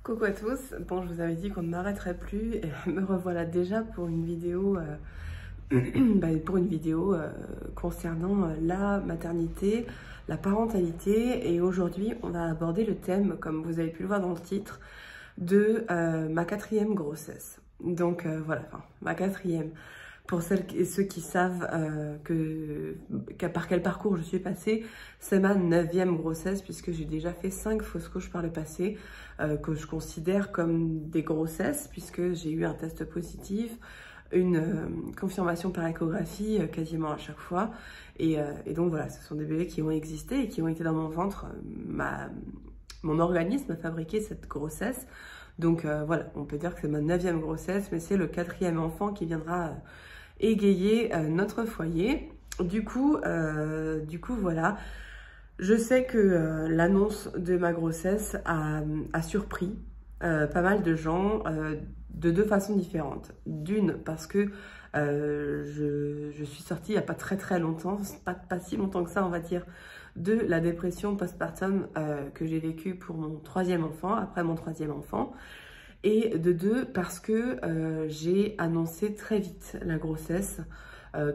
Coucou à tous, bon je vous avais dit qu'on ne m'arrêterait plus et me revoilà déjà pour une vidéo, concernant la maternité, la parentalité, et aujourd'hui on va aborder le thème, comme vous avez pu le voir dans le titre, de ma quatrième grossesse. Donc voilà, enfin, ma quatrième. Pour celles et ceux qui savent par quel parcours je suis passée, c'est ma 9e grossesse puisque j'ai déjà fait 5 fausses couches par le passé que je considère comme des grossesses puisque j'ai eu un test positif, une confirmation par échographie quasiment à chaque fois. Et donc voilà, ce sont des bébés qui ont existé et qui ont été dans mon ventre. Mon organisme a fabriqué cette grossesse. Donc voilà, on peut dire que c'est ma 9e grossesse, mais c'est le 4e enfant qui viendra égayer notre foyer. Du coup, voilà, je sais que l'annonce de ma grossesse a surpris pas mal de gens de deux façons différentes. D'une, parce que je suis sortie il n'y a pas très longtemps, pas si longtemps que ça on va dire, de la dépression postpartum que j'ai vécue pour mon 3e enfant, après mon 3e enfant. Et de deux, parce que j'ai annoncé très vite la grossesse,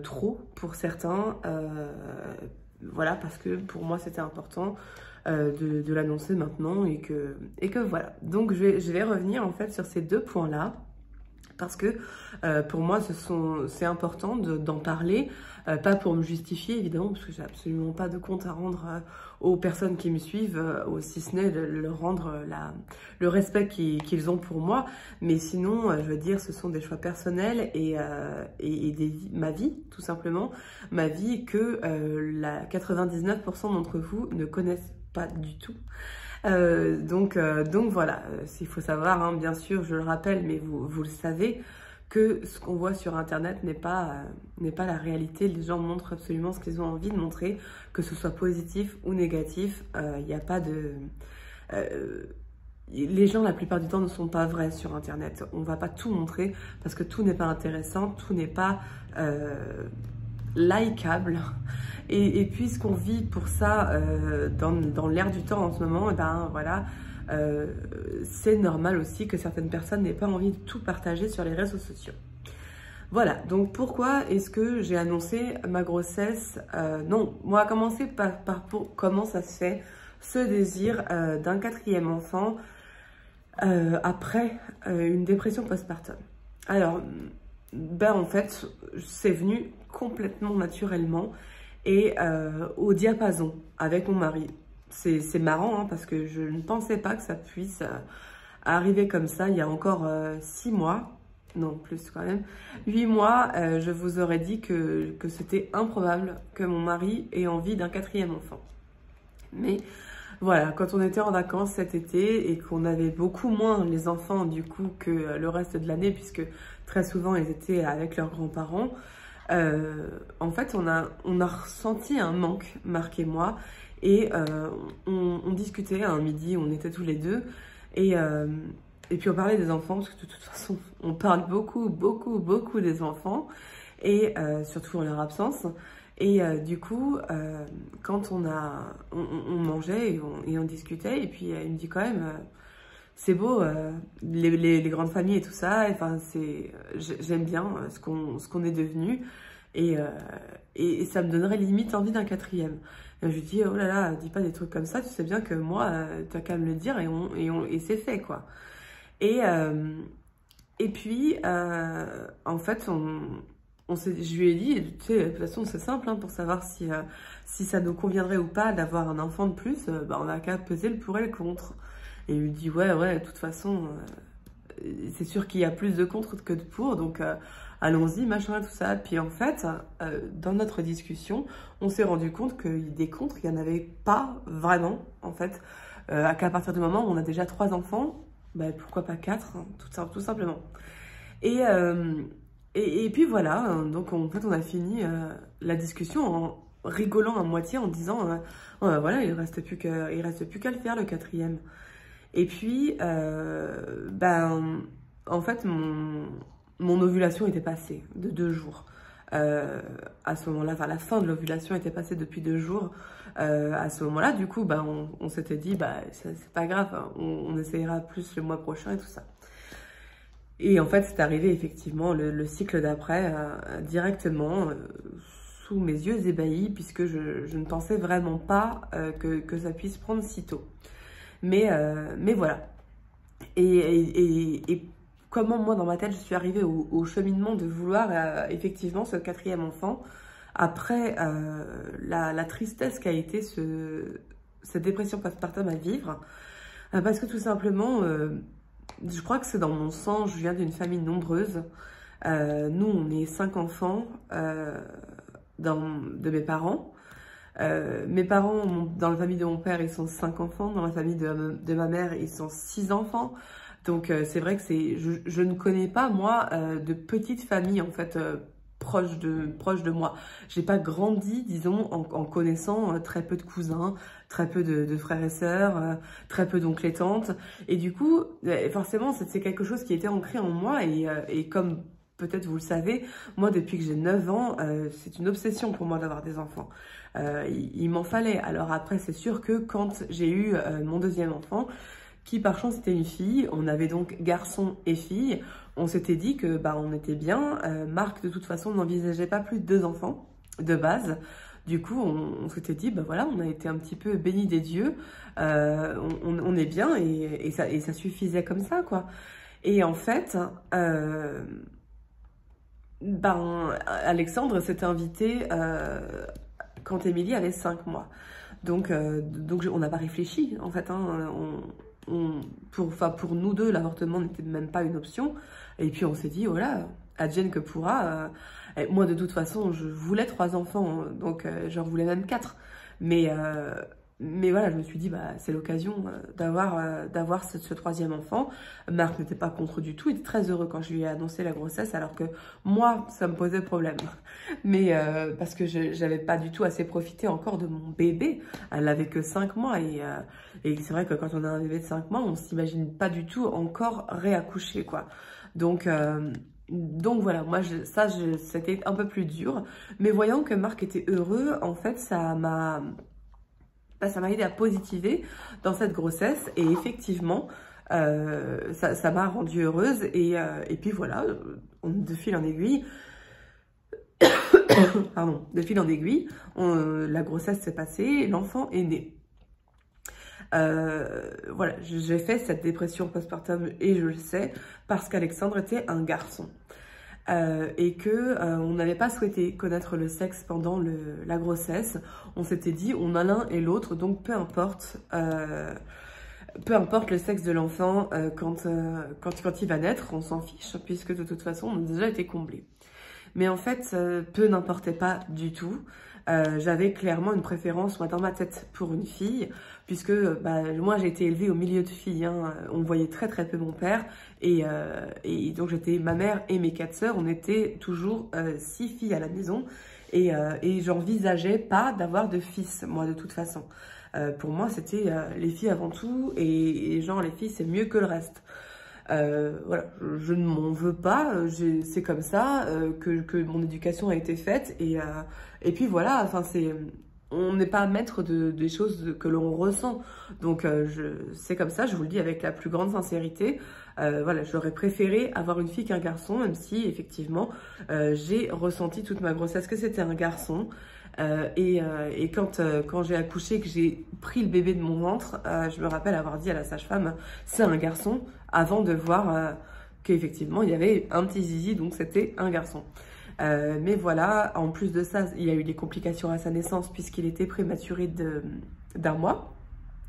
trop pour certains, voilà, parce que pour moi c'était important de l'annoncer maintenant et que voilà. Donc je vais revenir en fait sur ces deux points-là. Parce que pour moi, c'est important d'en parler, pas pour me justifier évidemment, parce que j'ai absolument pas de compte à rendre aux personnes qui me suivent, si ce n'est de leur rendre le respect qu'ils ont pour moi. Mais sinon, je veux dire, ce sont des choix personnels et ma vie, tout simplement, ma vie que 99% d'entre vous ne connaissent pas du tout. Donc voilà, il faut savoir, hein, bien sûr, je le rappelle, mais vous le savez, que ce qu'on voit sur internet n'est pas la réalité. Les gens montrent absolument ce qu'ils ont envie de montrer, que ce soit positif ou négatif. Il n'y a pas de... les gens, la plupart du temps, ne sont pas vrais sur internet. On ne va pas tout montrer parce que tout n'est pas intéressant, tout n'est pas likeable. Et puisqu'on vit pour ça dans l'air du temps en ce moment, et ben voilà, c'est normal aussi que certaines personnes n'aient pas envie de tout partager sur les réseaux sociaux. Voilà, donc pourquoi est-ce que j'ai annoncé ma grossesse? Non, moi, à commencer par comment ça se fait, ce désir d'un 4e enfant après une dépression postpartum. Alors, ben en fait, c'est venu complètement naturellement et au diapason avec mon mari. C'est marrant hein, parce que je ne pensais pas que ça puisse arriver comme ça il y a encore 6 mois, non plus quand même, 8 mois, je vous aurais dit que c'était improbable que mon mari ait envie d'un 4e enfant. Mais voilà, quand on était en vacances cet été et qu'on avait beaucoup moins les enfants du coup que le reste de l'année, puisque très souvent ils étaient avec leurs grands-parents, en fait on a ressenti un manque, Marc et moi, et on discutait à un midi, on était tous les deux, et puis on parlait des enfants, parce que de toute façon on parle beaucoup des enfants, et surtout en leur absence. Et du coup, quand on mangeait et on discutait, et puis il me dit quand même, c'est beau, les grandes familles et tout ça, enfin, j'aime bien ce qu'on est devenu, et ça me donnerait limite envie d'un 4e. Et je lui dis, oh là là, dis pas des trucs comme ça, tu sais bien que moi, t'as qu'à me le dire, et c'est fait, quoi. Et puis, en fait, je lui ai dit, tu sais, de toute façon c'est simple hein, pour savoir si ça nous conviendrait ou pas d'avoir un enfant de plus, bah, on n'a qu'à peser le pour et le contre. Et il lui dit ouais, de toute façon, c'est sûr qu'il y a plus de contre que de pour, donc allons-y, machin, tout ça. Puis en fait, dans notre discussion, on s'est rendu compte que des contre, il n'y en avait pas vraiment, en fait, qu'à partir du moment où on a déjà 3 enfants, bah, pourquoi pas 4, hein, tout simplement. Et puis voilà, donc en fait on a fini la discussion en rigolant à moitié en disant voilà, il reste plus qu'à le faire le 4e. Et puis en fait mon ovulation était passée de 2 jours. À ce moment-là, enfin la fin de l'ovulation était passée depuis 2 jours. à ce moment-là, du coup, bah, on s'était dit, bah, c'est pas grave, hein, on essayera plus le mois prochain et tout ça. Et en fait, c'est arrivé effectivement le cycle d'après, directement, sous mes yeux ébahis, puisque je ne pensais vraiment pas que ça puisse prendre si tôt. Mais voilà. Et comment moi, dans ma tête, je suis arrivée au cheminement de vouloir effectivement ce 4e enfant, après la tristesse qu'a été cette dépression postpartum à vivre, parce que tout simplement, je crois que c'est dans mon sang, je viens d'une famille nombreuse. Nous, on est 5 enfants de mes parents. Mes parents, dans la famille de mon père, ils sont 5 enfants. Dans la famille de ma mère, ils sont 6 enfants. Donc, c'est vrai que je ne connais pas, moi, de petites familles, en fait, proches de moi. J'ai pas grandi, disons, en connaissant très peu de cousins, très peu de frères et sœurs, très peu d'oncles et tantes. Et du coup, forcément, c'est quelque chose qui était ancré en moi. Et comme peut-être vous le savez, moi, depuis que j'ai 9 ans, c'est une obsession pour moi d'avoir des enfants. Il m'en fallait. Alors après, c'est sûr que quand j'ai eu mon 2e enfant, qui par chance était une fille, on avait donc garçon et fille, on s'était dit que bah, on était bien. Marc, de toute façon, n'envisageait pas plus de 2 enfants de base. Du coup, on s'était dit, bah voilà, on a été un petit peu bénis des dieux, on est bien et ça suffisait comme ça, quoi. Et en fait, Alexandre s'était invité quand Émilie avait 5 mois. Donc on n'a pas réfléchi, en fait. Hein, pour nous deux, l'avortement n'était même pas une option. Et puis on s'est dit, voilà, advienne que pourra. Moi, de toute façon, je voulais 3 enfants, donc j'en voulais même 4. Mais voilà, je me suis dit, bah, c'est l'occasion d'avoir ce 3e enfant. Marc n'était pas contre du tout, il était très heureux quand je lui ai annoncé la grossesse, alors que moi, ça me posait problème. Mais parce que je n'avais pas du tout assez profité encore de mon bébé. Elle n'avait que 5 mois et c'est vrai que quand on a un bébé de 5 mois, on ne s'imagine pas du tout encore réaccoucher, quoi. Donc voilà, moi, c'était un peu plus dur. Mais voyant que Marc était heureux, en fait, ça m'a aidé à positiver dans cette grossesse. Et effectivement, ça m'a rendue heureuse. Et puis voilà, de fil en aiguille, pardon, de fil en aiguille, la grossesse s'est passée, l'enfant est né. Voilà, j'ai fait cette dépression postpartum et je le sais parce qu'Alexandre était un garçon. Et que on n'avait pas souhaité connaître le sexe pendant la grossesse. On s'était dit, on a l'un et l'autre, donc peu importe le sexe de l'enfant, quand il va naître, on s'en fiche, puisque de toute façon, on a déjà été comblés. Mais en fait, peu n'importait pas du tout. J'avais clairement une préférence, moi, dans ma tête, pour une fille, puisque bah, moi, j'ai été élevée au milieu de filles. Hein. On voyait très très peu mon père, et donc j'étais ma mère et mes 4 sœurs, on était toujours 6 filles à la maison, et j'envisageais pas d'avoir de fils, moi, de toute façon. Pour moi, c'était les filles avant tout, et genre, les filles, c'est mieux que le reste. Voilà, je ne m'en veux pas, c'est comme ça que mon éducation a été faite, et puis voilà, enfin on n'est pas maître des choses que l'on ressent, donc c'est comme ça, je vous le dis avec la plus grande sincérité. Voilà, j'aurais préféré avoir une fille qu'un garçon, même si effectivement j'ai ressenti toute ma grossesse que c'était un garçon. Et quand j'ai accouché, que j'ai pris le bébé de mon ventre, je me rappelle avoir dit à la sage-femme, c'est un garçon, avant de voir qu'effectivement il y avait un petit zizi, donc c'était un garçon. Mais voilà, en plus de ça, il y a eu des complications à sa naissance puisqu'il était prématuré d'1 mois,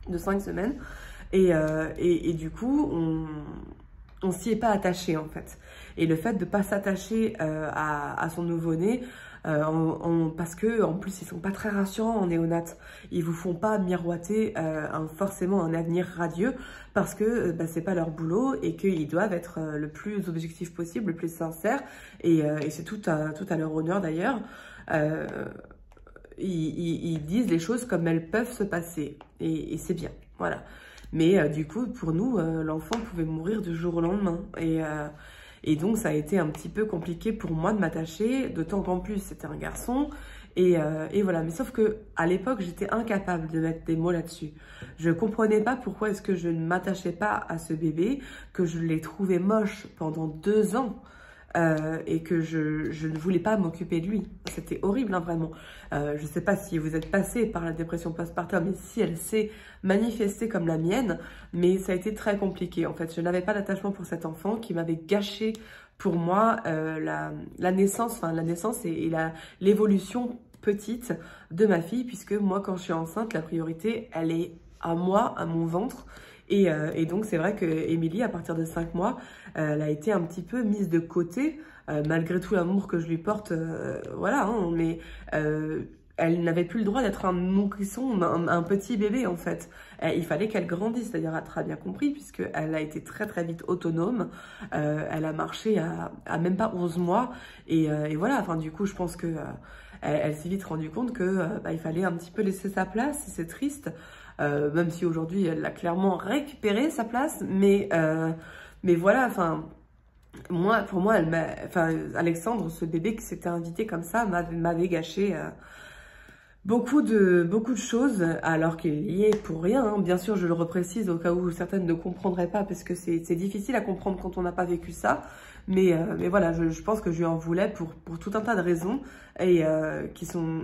de 5 semaines. Et du coup, on s'y est pas attaché en fait. Et le fait de pas s'attacher à son nouveau-né, parce que en plus ils sont pas très rassurants en néonat, ils vous font pas miroiter forcément un avenir radieux, parce que bah, c'est pas leur boulot et qu'ils doivent être le plus objectif possible, le plus sincère, et c'est tout à leur honneur d'ailleurs. Ils disent les choses comme elles peuvent se passer, et c'est bien, voilà. Mais du coup, pour nous, l'enfant pouvait mourir du jour au lendemain. Et donc, ça a été un petit peu compliqué pour moi de m'attacher, d'autant qu'en plus, c'était un garçon. Et voilà, mais sauf que à l'époque, j'étais incapable de mettre des mots là-dessus. Je comprenais pas pourquoi est-ce que je ne m'attachais pas à ce bébé, que je l'ai trouvé moche pendant 2 ans. Et que je ne voulais pas m'occuper de lui. C'était horrible, hein, vraiment. Je ne sais pas si vous êtes passé par la dépression postpartum et si elle s'est manifestée comme la mienne, mais ça a été très compliqué. En fait, je n'avais pas d'attachement pour cet enfant qui m'avait gâché pour moi la naissance et l'évolution petite de ma fille, puisque moi, quand je suis enceinte, la priorité, elle est à moi, à mon ventre. Et donc, c'est vrai que Émilie, à partir de 5 mois, elle a été un petit peu mise de côté, malgré tout l'amour que je lui porte, voilà, hein, mais elle n'avait plus le droit d'être un nourrisson, un petit bébé, en fait. Il fallait qu'elle grandisse, c'est-à-dire, elle a très bien compris, puisqu'elle a été très, très vite autonome. Elle a marché à même pas 11 mois, et voilà, enfin, du coup, je pense que elle s'est vite rendue compte que il fallait un petit peu laisser sa place, c'est triste. Même si aujourd'hui elle a clairement récupéré sa place, mais voilà, enfin, pour moi, Alexandre, ce bébé qui s'était invité comme ça, m'avait gâché beaucoup de choses, alors qu'il y est pour rien, hein. Bien sûr, je le reprécise au cas où certaines ne comprendraient pas, parce que c'est difficile à comprendre quand on n'a pas vécu ça, mais voilà, je pense que je lui en voulais pour tout un tas de raisons, et qui sont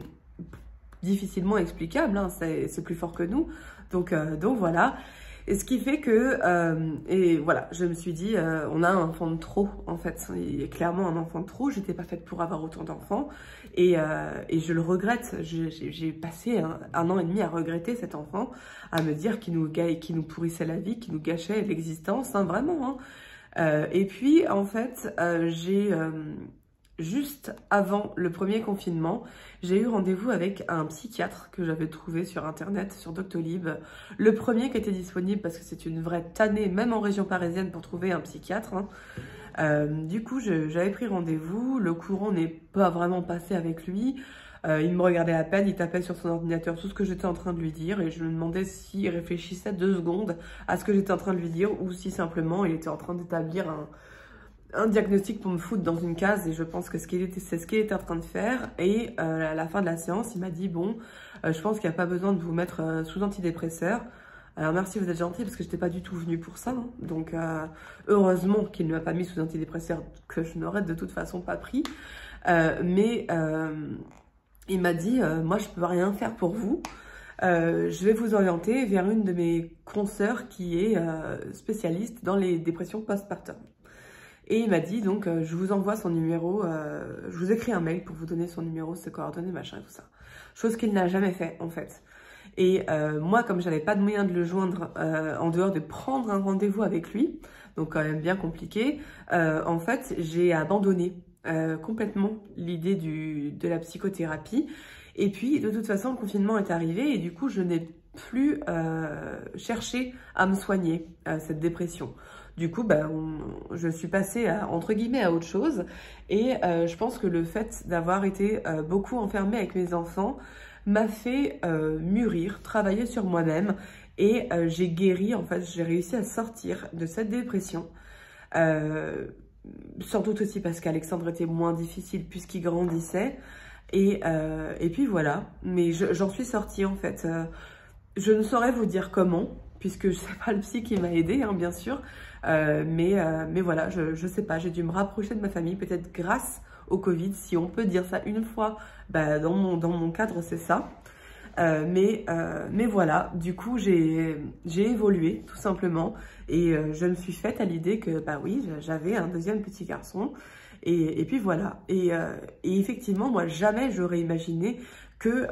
difficilement explicable, hein, c'est plus fort que nous, donc voilà. Et ce qui fait que, et voilà, je me suis dit, on a un enfant de trop, en fait, il est clairement un enfant de trop, j'étais pas faite pour avoir autant d'enfants, et je le regrette, j'ai passé un an et demi à regretter cet enfant, à me dire qu'il nous pourrissait la vie, qu'il nous gâchait l'existence, hein, vraiment, hein. Et puis, en fait, juste avant le premier confinement, j'ai eu rendez-vous avec un psychiatre que j'avais trouvé sur internet, sur Doctolib. Le premier qui était disponible, parce que c'est une vraie tannée, même en région parisienne, pour trouver un psychiatre, hein. Du coup, j'avais pris rendez-vous. Le courant n'est pas vraiment passé avec lui. Il me regardait à peine, il tapait sur son ordinateur tout ce que j'étais en train de lui dire, et je me demandais s'il réfléchissait 2 secondes à ce que j'étais en train de lui dire, ou si simplement il était en train d'établir un diagnostic pour me foutre dans une case, et je pense que c'est ce qu'il était en train de faire. Et à la fin de la séance, il m'a dit, bon, je pense qu'il n'y a pas besoin de vous mettre sous antidépresseur. Alors merci, vous êtes gentil, parce que je n'étais pas du tout venue pour ça, hein. Donc heureusement qu'il ne m'a pas mis sous antidépresseur, que je n'aurais de toute façon pas pris. Mais il m'a dit, moi je peux rien faire pour vous. Je vais vous orienter vers une de mes consoeurs qui est spécialiste dans les dépressions postpartum. Et il m'a dit, donc, je vous envoie son numéro, je vous écris un mail pour vous donner son numéro, ses coordonnées, machin et tout ça. Chose qu'il n'a jamais fait, en fait. Et moi, comme j'avais pas de moyen de le joindre en dehors de prendre un rendez-vous avec lui, donc quand même bien compliqué, en fait, j'ai abandonné complètement l'idée de la psychothérapie. Et puis, de toute façon, le confinement est arrivé, et du coup, je n'ai plus cherché à me soigner cette dépression. Du coup, je suis passée entre guillemets à autre chose, et je pense que le fait d'avoir été beaucoup enfermée avec mes enfants m'a fait mûrir, travailler sur moi-même, et j'ai guéri, en fait, j'ai réussi à sortir de cette dépression. Sans doute aussi parce qu'Alexandre était moins difficile puisqu'il grandissait, et puis voilà, mais j'en suis sortie, en fait. Je ne saurais vous dire comment, puisque je sais pas le psy qui m'a aidée, hein, bien sûr, mais voilà, je sais pas, j'ai dû me rapprocher de ma famille, peut-être grâce au Covid, si on peut dire ça une fois, dans mon cadre, c'est ça. Mais voilà, du coup, j'ai évolué, tout simplement, et je me suis faite à l'idée que, oui, j'avais un deuxième petit garçon, et puis voilà. Et effectivement, moi, jamais j'aurais imaginé que,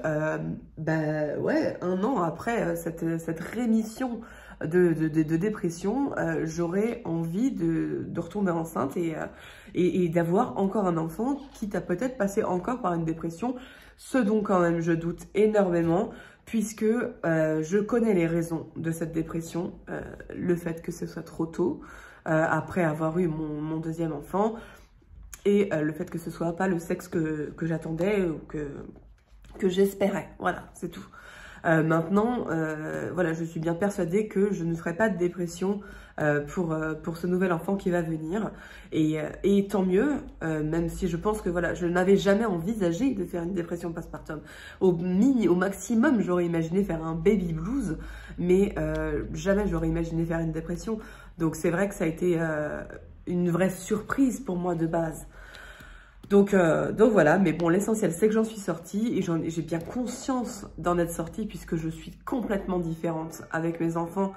ouais, 1 an après cette rémission de dépression, j'aurais envie de retomber enceinte et d'avoir encore un enfant, quitte à peut-être passer encore par une dépression, ce dont quand même je doute énormément, puisque je connais les raisons de cette dépression, le fait que ce soit trop tôt, après avoir eu mon deuxième enfant, et le fait que ce soit pas le sexe que j'attendais ou que j'espérais, voilà, c'est tout. Maintenant, voilà, je suis bien persuadée que je ne ferai pas de dépression pour ce nouvel enfant qui va venir. Et tant mieux, même si je pense que voilà, je n'avais jamais envisagé de faire une dépression postpartum. Au maximum, j'aurais imaginé faire un baby blues, mais jamais j'aurais imaginé faire une dépression. Donc c'est vrai que ça a été une vraie surprise pour moi de base. Donc voilà, mais bon, l'essentiel c'est que j'en suis sortie et j'ai bien conscience d'en être sortie puisque je suis complètement différente avec mes enfants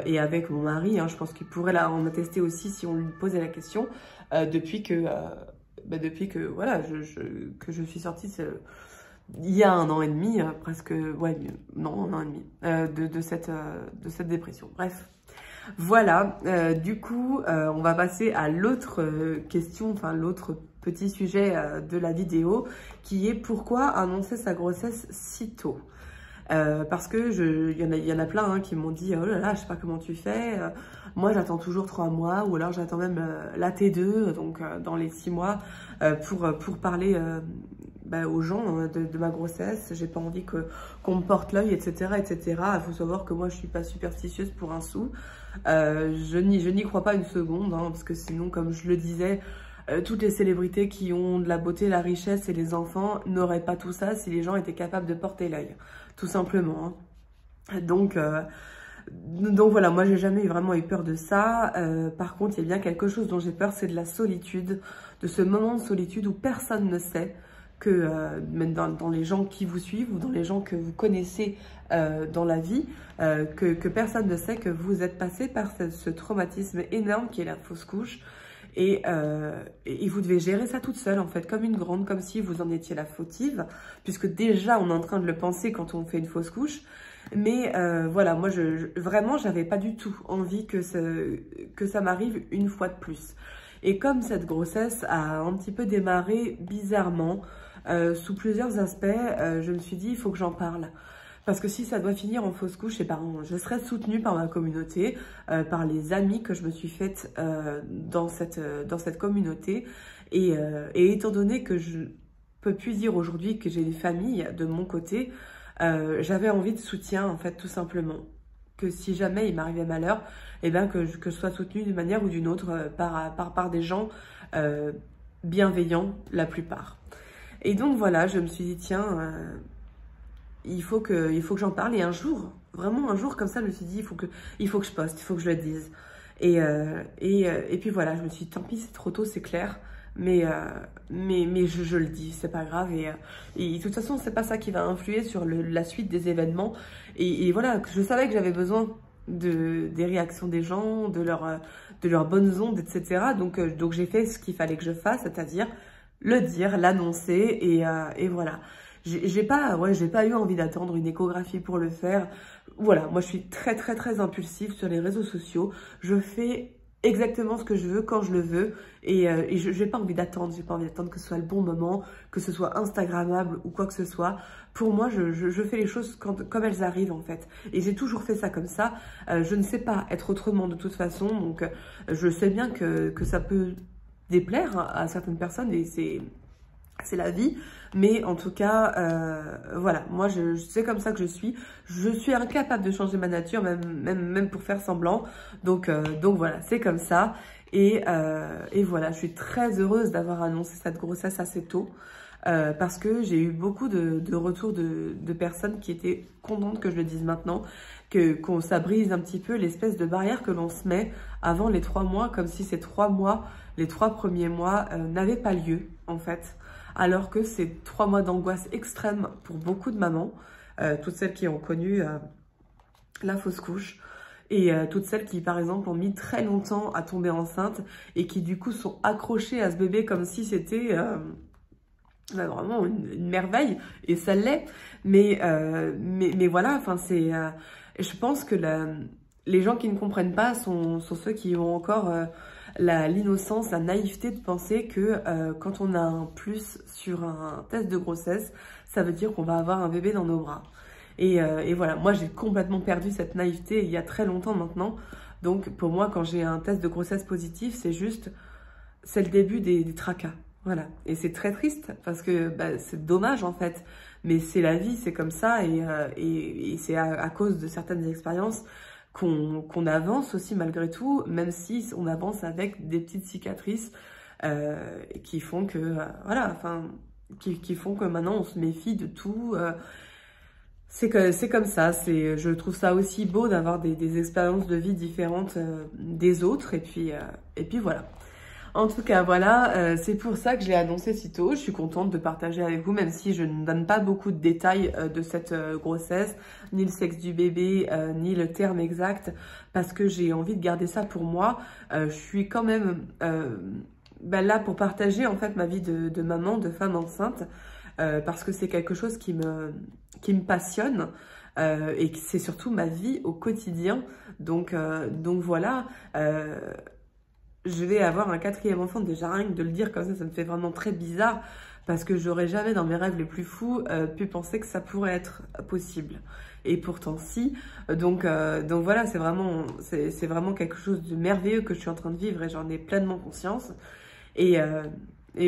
et avec mon mari. Hein, je pense qu'il pourrait en attester aussi si on lui posait la question depuis que voilà, que je suis sortie il y a 1 an et demi, presque, ouais, non, 1 an et demi de cette dépression. Bref. Voilà, du coup, on va passer à l'autre question, enfin l'autre petit sujet de la vidéo, qui est pourquoi annoncer sa grossesse si tôt. Parce que il y en a plein qui m'ont dit oh là là, je sais pas comment tu fais, moi j'attends toujours 3 mois ou alors j'attends même la T2, donc dans les 6 mois pour parler aux gens de ma grossesse. J'ai pas envie qu'on me porte l'œil, etc., etc. Il faut savoir que moi je suis pas superstitieuse pour un sou. Je n'y crois pas une seconde, hein, parce que sinon, comme je le disais, toutes les célébrités qui ont de la beauté, la richesse et les enfants n'auraient pas tout ça si les gens étaient capables de porter l'œil, tout simplement. Hein. Donc voilà, moi j'ai jamais vraiment eu peur de ça. Par contre, il y a bien quelque chose dont j'ai peur, c'est de la solitude, de ce moment de solitude où personne ne sait que même dans les gens qui vous suivent ou dans les gens que vous connaissez dans la vie, que personne ne sait que vous êtes passé par ce traumatisme énorme qui est la fausse couche. Et vous devez gérer ça toute seule, en fait, comme une grande, comme si vous en étiez la fautive, puisque déjà, on est en train de le penser quand on fait une fausse couche. Mais voilà, moi, vraiment, j'avais pas du tout envie que ça m'arrive une fois de plus. Et comme cette grossesse a un petit peu démarré bizarrement, sous plusieurs aspects, je me suis dit, il faut que j'en parle. Parce que si ça doit finir en fausse couche, je serai soutenue par ma communauté, par les amis que je me suis faites dans cette communauté. Et étant donné que je peux plus dire aujourd'hui que j'ai des familles de mon côté, j'avais envie de soutien, en fait, tout simplement. Que si jamais il m'arrivait malheur, eh ben que je sois soutenue d'une manière ou d'une autre par des gens bienveillants, la plupart. Et donc voilà, je me suis dit, tiens... il faut que j'en parle. Et un jour, vraiment un jour comme ça, je me suis dit, il faut que je poste, il faut que je le dise. Et puis voilà, je me suis dit, tant pis, c'est trop tôt, c'est clair. Mais je le dis, c'est pas grave. Et de toute façon, c'est pas ça qui va influer sur la suite des événements. Et voilà, je savais que j'avais besoin des réactions des gens, de leurs bonnes ondes, etc. Donc j'ai fait ce qu'il fallait que je fasse, c'est-à-dire le dire, l'annoncer. Et voilà. J'ai pas eu envie d'attendre une échographie pour le faire. Voilà, moi je suis très très très impulsive sur les réseaux sociaux. Je fais exactement ce que je veux quand je le veux et j'ai pas envie d'attendre. J'ai pas envie d'attendre que ce soit le bon moment, que ce soit instagrammable ou quoi que ce soit. Pour moi, je fais les choses comme elles arrivent en fait. Et j'ai toujours fait ça comme ça. Je ne sais pas être autrement de toute façon. Donc je sais bien que ça peut déplaire à certaines personnes et c'est la vie, mais en tout cas, voilà, moi c'est comme ça que je suis incapable de changer ma nature, même pour faire semblant, donc voilà, c'est comme ça, et voilà, je suis très heureuse d'avoir annoncé cette grossesse assez tôt, parce que j'ai eu beaucoup de retours de personnes qui étaient contentes que je le dise maintenant, ça brise un petit peu l'espèce de barrière que l'on se met avant les 3 mois, comme si ces 3 mois, les 3 premiers mois n'avaient pas lieu, en fait. Alors que c'est 3 mois d'angoisse extrême pour beaucoup de mamans, toutes celles qui ont connu la fausse couche, et toutes celles qui, par exemple, ont mis très longtemps à tomber enceinte, et qui, du coup, sont accrochées à ce bébé comme si c'était vraiment une merveille, et ça l'est, mais voilà, enfin, je pense que les gens qui ne comprennent pas sont ceux qui ont encore... l'innocence, la naïveté de penser que quand on a un plus sur un test de grossesse, ça veut dire qu'on va avoir un bébé dans nos bras. Et voilà, moi j'ai complètement perdu cette naïveté il y a très longtemps maintenant. Donc pour moi, quand j'ai un test de grossesse positif, c'est le début des tracas. Voilà, et c'est très triste parce que c'est dommage en fait mais c'est la vie, c'est comme ça, et c'est à cause de certaines expériences qu'on avance aussi malgré tout, même si on avance avec des petites cicatrices qui font que, voilà, enfin, qui font que maintenant on se méfie de tout. C'est comme ça, je trouve ça aussi beau d'avoir des expériences de vie différentes des autres, et puis voilà. En tout cas, voilà, c'est pour ça que je l'ai annoncé si tôt. Je suis contente de partager avec vous, même si je ne donne pas beaucoup de détails de cette grossesse, ni le sexe du bébé, ni le terme exact, parce que j'ai envie de garder ça pour moi. Je suis quand même là pour partager en fait ma vie de maman, de femme enceinte, parce que c'est quelque chose qui me passionne. Et c'est surtout ma vie au quotidien. Donc voilà. Je vais avoir un 4e enfant, déjà rien que de le dire comme ça me fait vraiment très bizarre, parce que j'aurais jamais dans mes rêves les plus fous pu penser que ça pourrait être possible. Et pourtant si. Donc voilà, c'est vraiment quelque chose de merveilleux que je suis en train de vivre, et j'en ai pleinement conscience. Et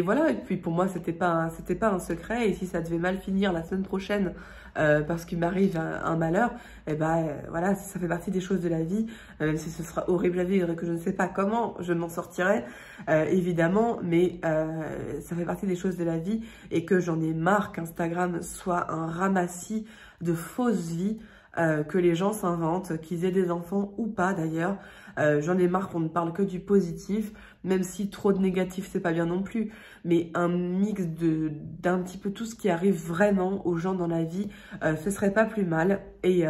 voilà, et puis pour moi c'était pas un secret, et si ça devait mal finir la semaine prochaine parce qu'il m'arrive un malheur, et voilà, ça fait partie des choses de la vie, même si ce sera horrible à vivre et que je ne sais pas comment je m'en sortirai, évidemment, mais ça fait partie des choses de la vie, et que j'en ai marre qu'Instagram soit un ramassis de fausses vies que les gens s'inventent, qu'ils aient des enfants ou pas d'ailleurs. J'en ai marre qu'on ne parle que du positif, même si trop de négatif c'est pas bien non plus, mais un mix d'un petit peu tout ce qui arrive vraiment aux gens dans la vie, ce serait pas plus mal. Et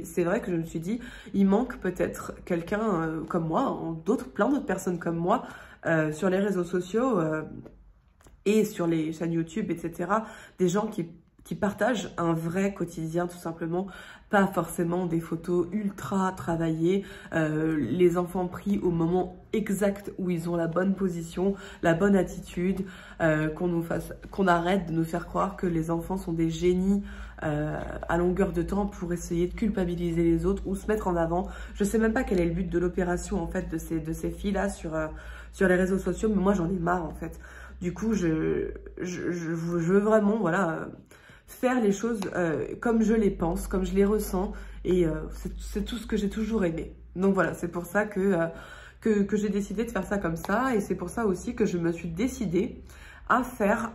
c'est vrai que je me suis dit, il manque peut-être quelqu'un comme moi, plein d'autres personnes comme moi, sur les réseaux sociaux et sur les chaînes YouTube, etc. Des gens qui partagent un vrai quotidien tout simplement, pas forcément des photos ultra travaillées, les enfants pris au moment exact où ils ont la bonne position, la bonne attitude, qu'on arrête de nous faire croire que les enfants sont des génies à longueur de temps pour essayer de culpabiliser les autres ou se mettre en avant. Je sais même pas quel est le but de l'opération en fait de ces filles-là sur les réseaux sociaux, mais moi j'en ai marre en fait. Du coup, je veux vraiment, voilà, faire les choses comme je les pense, comme je les ressens, et c'est tout ce que j'ai toujours aimé. Donc voilà, c'est pour ça que j'ai décidé de faire ça comme ça, et c'est pour ça aussi que je me suis décidée à faire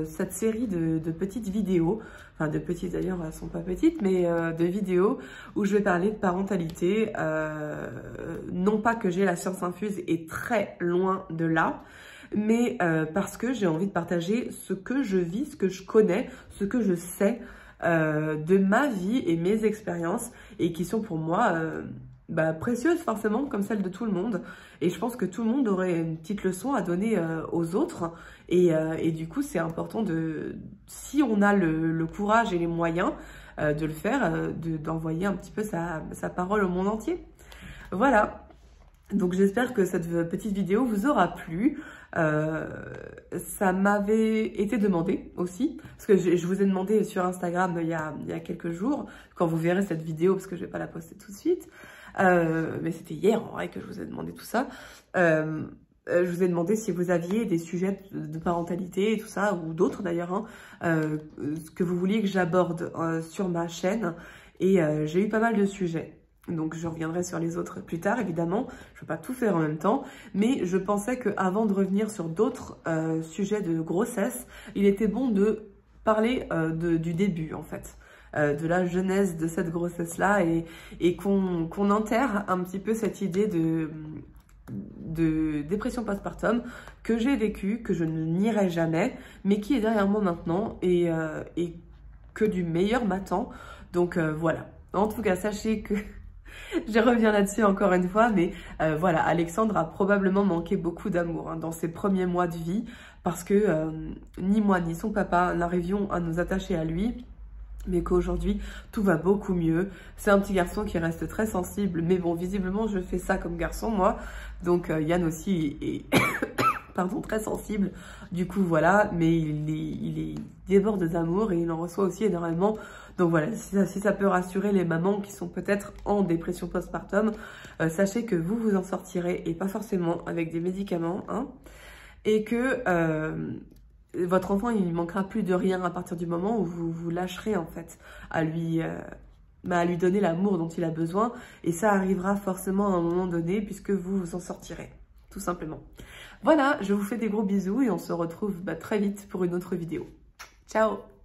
cette série de petites vidéos, enfin de petites d'ailleurs, elles sont pas petites, mais de vidéos où je vais parler de parentalité, non pas que j'ai la science infuse, et très loin de là, mais parce que j'ai envie de partager ce que je vis, ce que je connais, ce que je sais de ma vie et mes expériences, et qui sont pour moi précieuses forcément, comme celles de tout le monde. Et je pense que tout le monde aurait une petite leçon à donner aux autres, et du coup c'est important si on a le courage et les moyens de le faire, d'envoyer un petit peu sa parole au monde entier. Voilà. Donc j'espère que cette petite vidéo vous aura plu. Ça m'avait été demandé aussi, parce que je vous ai demandé sur Instagram il y a quelques jours, quand vous verrez cette vidéo, parce que je vais pas la poster tout de suite, mais c'était hier en vrai que je vous ai demandé tout ça. Je vous ai demandé si vous aviez des sujets de parentalité et tout ça, ou d'autres d'ailleurs, que vous vouliez que j'aborde sur ma chaîne, et j'ai eu pas mal de sujets. Donc je reviendrai sur les autres plus tard, évidemment. Je ne peux pas tout faire en même temps. Mais je pensais qu'avant de revenir sur d'autres sujets de grossesse, il était bon de parler du début, en fait. De la genèse de cette grossesse-là, et qu'on enterre un petit peu cette idée de dépression postpartum que j'ai vécue, que je ne nierai jamais, mais qui est derrière moi maintenant, et que du meilleur m'attend. Donc voilà. En tout cas, sachez que je reviens là-dessus encore une fois, mais voilà, Alexandre a probablement manqué beaucoup d'amour dans ses premiers mois de vie, parce que ni moi ni son papa n'arrivions à nous attacher à lui, mais qu'aujourd'hui tout va beaucoup mieux. C'est un petit garçon qui reste très sensible, mais bon, visiblement je fais ça comme garçon moi, donc Yann aussi est pardon, très sensible, du coup voilà, mais il déborde d'amour, et il en reçoit aussi énormément. Donc voilà, si ça peut rassurer les mamans qui sont peut-être en dépression postpartum, sachez que vous vous en sortirez, et pas forcément avec des médicaments, hein, et que votre enfant, il ne manquera plus de rien à partir du moment où vous vous lâcherez en fait à lui donner l'amour dont il a besoin. Et ça arrivera forcément à un moment donné puisque vous vous en sortirez, tout simplement. Voilà, je vous fais des gros bisous et on se retrouve très vite pour une autre vidéo. Ciao!